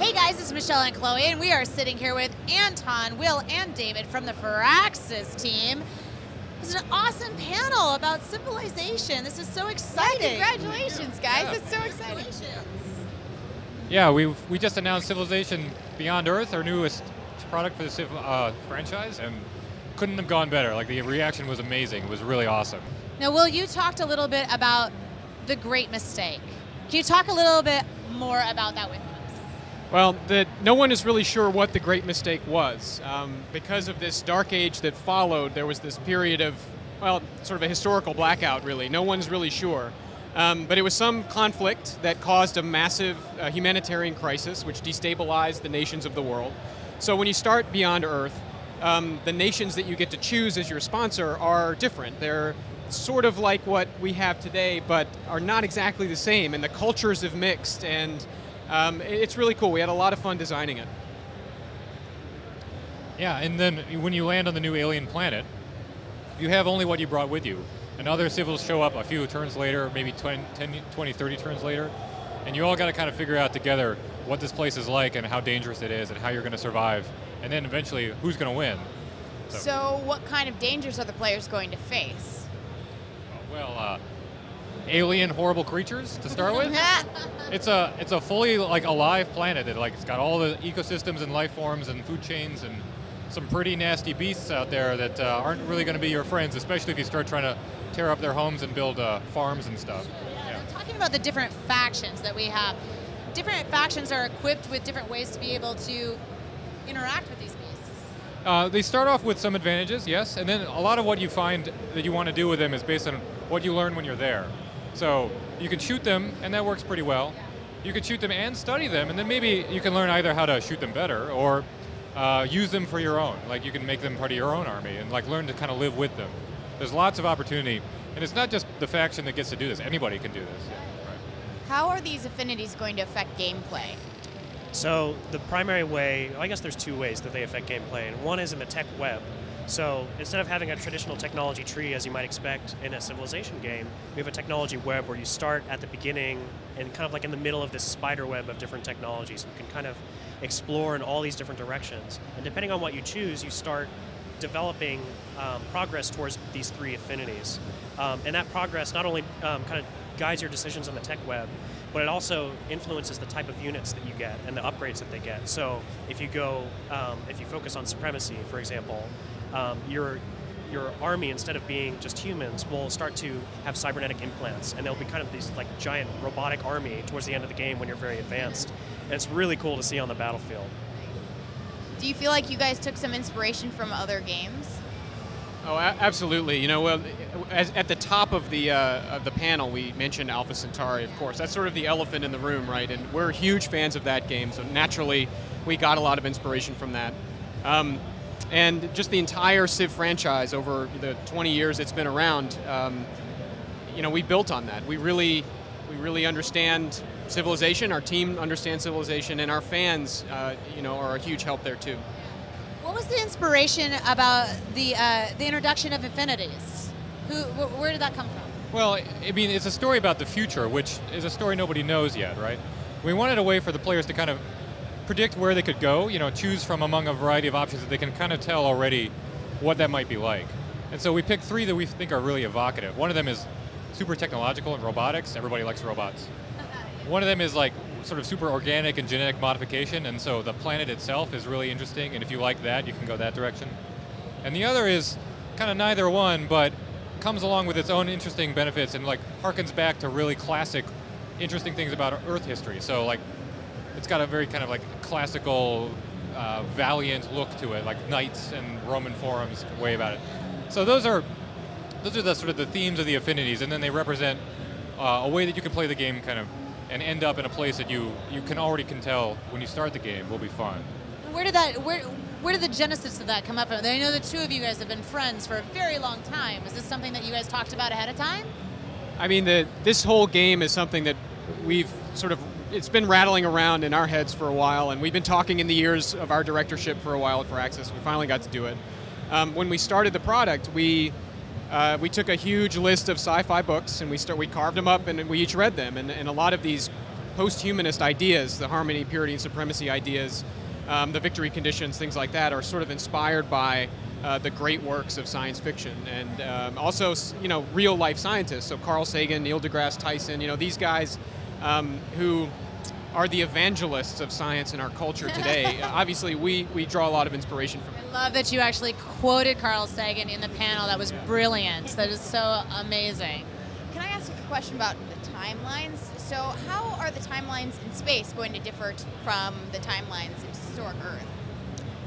Hey guys, this is Michelle and Chloe, and we are sitting here with Anton, Will, and David from the Firaxis team. It's an awesome panel about civilization. This is so exciting. Yeah, congratulations, guys. Yeah. It's so exciting. Yeah, we just announced Civilization Beyond Earth, our newest product for the Civ franchise, and couldn't have gone better. Like, the reaction was amazing. It was really awesome. Now, Will, you talked a little bit about the great mistake. Can you talk a little bit more about that with us? Well, no one is really sure what the great mistake was. Because of this dark age that followed, there was this period of, well, sort of a historical blackout, really. No one's really sure. But it was some conflict that caused a massive humanitarian crisis, which destabilized the nations of the world. So when you start Beyond Earth, the nations that you get to choose as your sponsor are different. They're sort of like what we have today, but are not exactly the same, and the cultures have mixed, and it's really cool. We had a lot of fun designing it. Yeah, and then when you land on the new alien planet, you have only what you brought with you. And other civils show up a few turns later, maybe 20, 30 turns later, and you all got to kind of figure out together what this place is like and how dangerous it is and how you're going to survive, and then eventually who's going to win. So what kind of dangers are the players going to face? Well, alien horrible creatures to start with. It's a fully alive planet that it's got all the ecosystems and life forms and food chains and some pretty nasty beasts out there that aren't really going to be your friends, especially if you start trying to tear up their homes and build farms and stuff. Yeah. Talking about the different factions that we have, different factions are equipped with different ways to be able to interact with these beasts. They start off with some advantages, yes, and then a lot of what you find that you want to do with them is based on what you learn when you're there. So you can shoot them, and that works pretty well. You can shoot them and study them, and then maybe you can learn either how to shoot them better or use them for your own. Like, you can make them part of your own army and learn to kind of live with them. There's lots of opportunity, and it's not just the faction that gets to do this. Anybody can do this. Yeah, right. How are these affinities going to affect gameplay? So the primary way, I guess there's two ways that they affect gameplay, and one is in the tech web. So instead of having a traditional technology tree as you might expect in a Civilization game, we have a technology web where you start at the beginning and kind of in the middle of this spider web of different technologies. You can kind of explore in all these different directions. And depending on what you choose, you start developing progress towards these three affinities. And that progress not only kind of guides your decisions on the tech web, but it also influences the type of units that you get and the upgrades that they get. So if you go, if you focus on supremacy, for example, your army, instead of being just humans, will start to have cybernetic implants, and they'll be kind of these giant robotic army towards the end of the game when you're very advanced. And it's really cool to see on the battlefield. Do you feel like you guys took some inspiration from other games? Oh, absolutely. You know, well, at the top of the panel, we mentioned Alpha Centauri, of course. That's sort of the elephant in the room, right? And we're huge fans of that game, so naturally, we got a lot of inspiration from that. And just the entire Civ franchise over the 20 years it's been around, you know, we built on that. We really understand Civilization. Our team understands Civilization, and our fans, you know, are a huge help there too. What was the inspiration about the introduction of affinities? Where did that come from? Well, I mean, it's a story about the future, which is a story nobody knows yet, right? We wanted a way for the players to kind of predict where they could go, you know, choose from among a variety of options that they can kind of tell already what that might be like. And so we picked three that we think are really evocative. One of them is super technological and robotics. Everybody likes robots. One of them is sort of super organic and genetic modification, and so the planet itself is really interesting, and if you like that, you can go that direction. And the other is kind of neither one, but comes along with its own interesting benefits and harkens back to really classic, interesting things about Earth history. So it's got a very kind of classical, valiant look to it, like knights and Roman forums way about it. So those are the sort of the themes of the affinities, and then they represent a way that you can play the game kind of and end up in a place that you already tell when you start the game will be fun. Where did the genesis of that come up from? I know the two of you guys have been friends for a very long time. Is this something that you guys talked about ahead of time? I mean, this whole game is something that we've it's been rattling around in our heads for a while, and we've been talking in the years of our directorship for a while at Firaxis. We finally got to do it. When we started the product, we took a huge list of sci-fi books and we carved them up and we each read them. And a lot of these post-humanist ideas, the harmony, purity, and supremacy ideas, the victory conditions, things like that, are sort of inspired by the great works of science fiction, and also, real life scientists. So Carl Sagan, Neil deGrasse Tyson, these guys who are the evangelists of science in our culture today. Obviously, we draw a lot of inspiration from them. I love that you actually quoted Carl Sagan in the panel. That was brilliant. That is so amazing. Can I ask a question about the timelines? So how are the timelines in space going to differ from the timelines in historic Earth?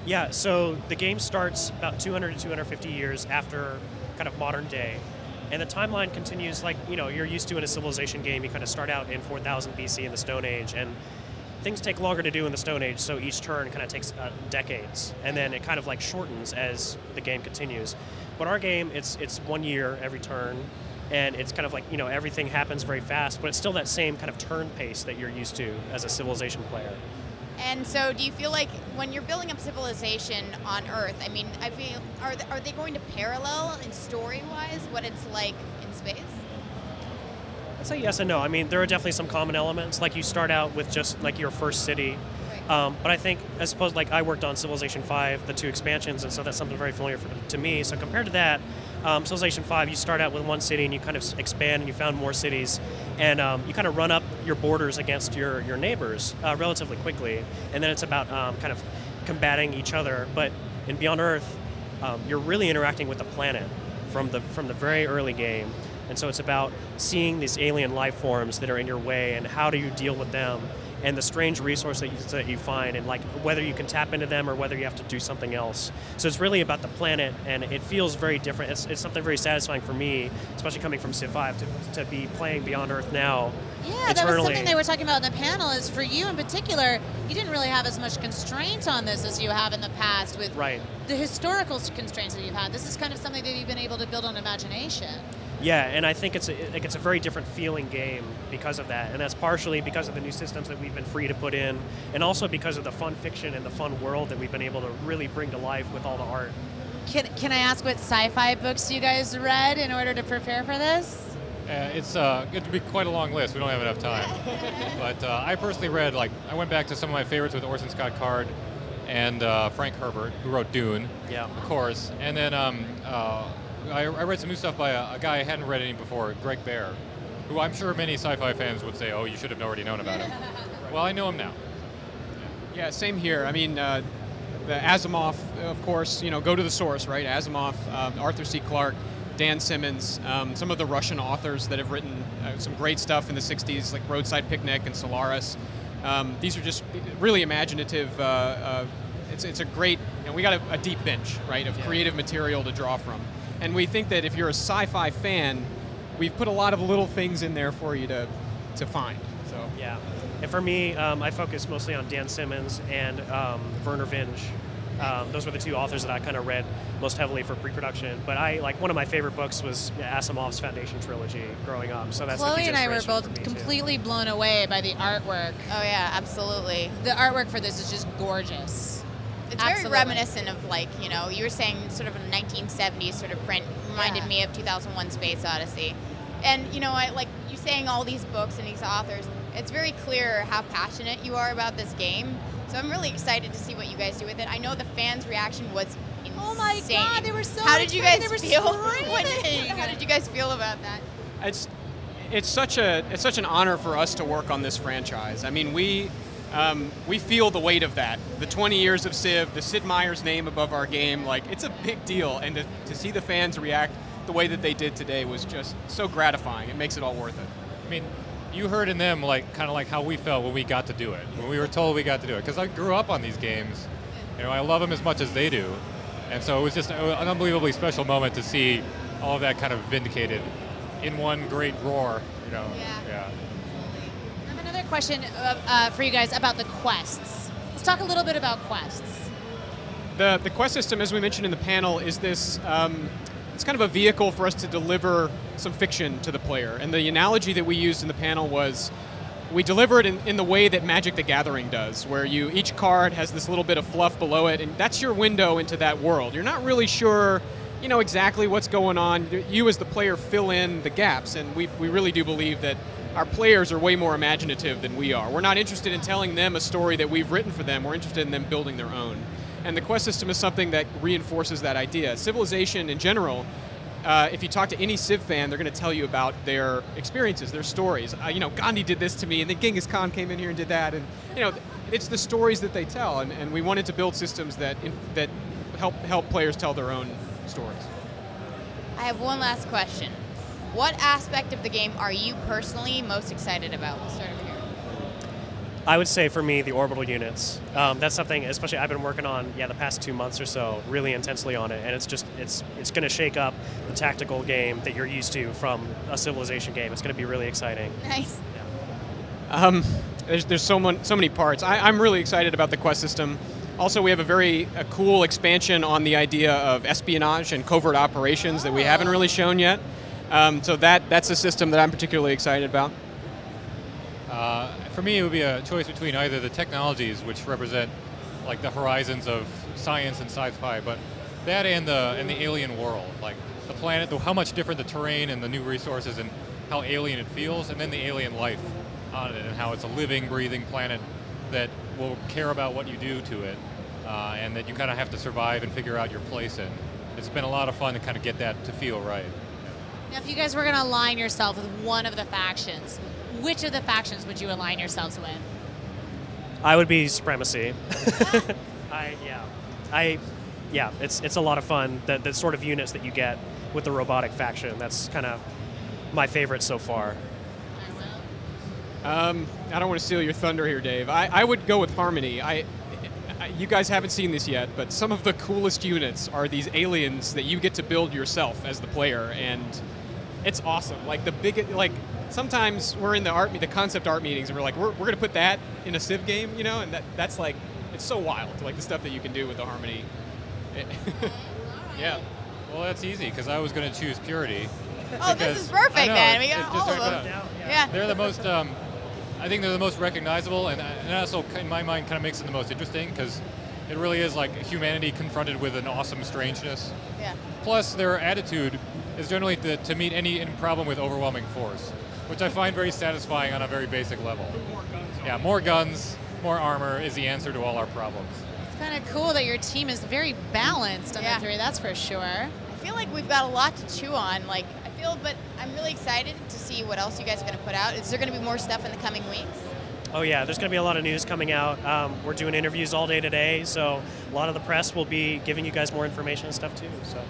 Yeah, so the game starts about 200 to 250 years after kind of modern day. And the timeline continues like, you're used to in a civilization game. You kind of start out in 4000 BC in the Stone Age, and things take longer to do in the Stone Age, so each turn kind of takes decades. And then it kind of like shortens as the game continues. But our game, it's 1 year every turn, and it's kind of like, everything happens very fast, but it's still that same kind of turn pace that you're used to as a civilization player. And so do you feel like when you're building up civilization on Earth, are they going to parallel in story-wise what it's like in space? I'd say yes and no. I mean, there are definitely some common elements. Like you start out with just like your first city. Right. But I think, I suppose, like I worked on Civilization 5, the 2 expansions, and so that's something very familiar to me. So compared to that, Civilization 5, you start out with one city and you kind of expand and you found more cities, and you kind of run up your borders against your neighbors relatively quickly, and then it's about kind of combating each other. But in Beyond Earth, you're really interacting with the planet from the very early game, and so it's about seeing these alien life forms that are in your way and how do you deal with them, and the strange resource that you find, and like whether you can tap into them or whether you have to do something else. So it's really about the planet, and it feels very different. It's something very satisfying for me, especially coming from Civ 5, to be playing Beyond Earth now. Yeah, that was something they were talking about in the panel, is for you in particular, you didn't really have as much constraint on this as you have in the past with the historical constraints that you've had. This is kind of something that you've been able to build on imagination. Yeah, and I think it's a very different feeling game because of that, and that's partially because of the new systems that we've been free to put in, and also because of the fun fiction and the fun world that we've been able to really bring to life with all the art. Can I ask what sci-fi books you guys read in order to prepare for this? It's going to be quite a long list. We don't have enough time. But I personally read, I went back to some of my favorites with Orson Scott Card and Frank Herbert, who wrote Dune, of course. And then I read some new stuff by a guy I hadn't read any before, Greg Bear, who I'm sure many sci-fi fans would say, oh, you should have already known about him. Well, I know him now. Yeah, same here. I mean, the Asimov, of course, go to the source, right? Asimov, Arthur C. Clarke, Dan Simmons, some of the Russian authors that have written some great stuff in the 60s, like Roadside Picnic and Solaris. These are just really imaginative. It's a great, we got a deep bench, right, of creative material to draw from. And we think that if you're a sci-fi fan, we've put a lot of little things in there for you to find. So yeah, and for me, I focus mostly on Dan Simmons and Werner Vinge. Those were the 2 authors that I kind of read most heavily for pre-production. But one of my favorite books was Asimov's Foundation trilogy growing up. So that's Chloe and I were both completely blown away by the artwork. Oh yeah, absolutely. The artwork for this is just gorgeous. It's very reminiscent of you were saying sort of a 1970s sort of print, reminded me of 2001 Space Odyssey. And I like you saying all these books and these authors, it's very clear how passionate you are about this game. So I'm really excited to see what you guys do with it. I know the fans' reaction was insane. Oh my God, they were so How did you guys feel? How did you guys feel about that? It's such an honor for us to work on this franchise. I mean, we feel the weight of that. The 20 years of Civ, the Sid Meier's name above our game, it's a big deal. And to see the fans react the way that they did today was just so gratifying. It makes it all worth it. I mean, you heard in them kind of like how we felt when we got to do it, when we were told we got to do it. Because I grew up on these games. I love them as much as they do. And so it was just an unbelievably special moment to see all of that kind of vindicated in one great roar. Yeah. I have another question for you guys about the quests. Let's talk a little bit about quests. The quest system, as we mentioned in the panel, is this, it's kind of a vehicle for us to deliver some fiction to the player. And the analogy that we used in the panel was, we deliver it in the way that Magic the Gathering does, where each card has this little bit of fluff below it, and that's your window into that world. You're not really sure, exactly what's going on. You as the player fill in the gaps, and we really do believe that our players are way more imaginative than we are. We're not interested in telling them a story that we've written for them. We're interested in them building their own. And the quest system is something that reinforces that idea. Civilization in general, if you talk to any Civ fan, they're going to tell you about their experiences, their stories. You know, Gandhi did this to me, and then Genghis Khan came in here and did that. And you know, it's the stories that they tell. And we wanted to build systems that help players tell their own stories. I have one last question. What aspect of the game are you personally most excited about? We'll start over here. I would say for me, the orbital units. That's something, especially I've been working on, the past 2 months or so, really intensely on it, and it's going to shake up the tactical game that you're used to from a Civilization game. It's going to be really exciting. Nice. There's so many parts. I'm really excited about the quest system. Also, we have a cool expansion on the idea of espionage and covert operations that we haven't really shown yet. So that's a system that I'm particularly excited about. For me, it would be a choice between either the technologies, which represent like the horizons of science and sci-fi, but that and the alien world, like the planet, how much different the terrain and the new resources and how alien it feels, and then the alien life on it and how it's a living, breathing planet that will care about what you do to it, and that you kind of have to survive and figure out your place in. It's been a lot of fun to kind of get that to feel right. Now, if you guys were going to align yourself with one of the factions, which of the factions would you align yourselves with? I would be Supremacy. It's a lot of fun. The sort of units that you get with the robotic faction. That's kind of my favorite so far. I don't want to steal your thunder here, Dave. I would go with Harmony. You guys haven't seen this yet, but some of the coolest units are these aliens that you get to build yourself as the player, and it's awesome. Like sometimes we're in the concept art meetings, and we're like, we're going to put that in a Civ game, you know, and that's like, it's so wild, like the stuff that you can do with the Harmony. Yeah. Well, that's easy because I was going to choose Purity. Oh, this is perfect, man. We got all of them. Yeah. They're the most. I think they're the most recognizable, and also in my mind kind of makes it the most interesting because it really is like humanity confronted with an awesome strangeness. Yeah. Plus, their attitude is generally to meet any problem with overwhelming force, which I find very satisfying on a very basic level. Yeah, more guns, more armor is the answer to all our problems. It's kind of cool that your team is very balanced on the three, that's for sure. I feel like we've got a lot to chew on. But I'm really excited to see what else you guys are going to put out. Is there going to be more stuff in the coming weeks? Oh yeah, there's going to be a lot of news coming out. We're doing interviews all day today, so a lot of the press will be giving you guys more information and stuff too. So.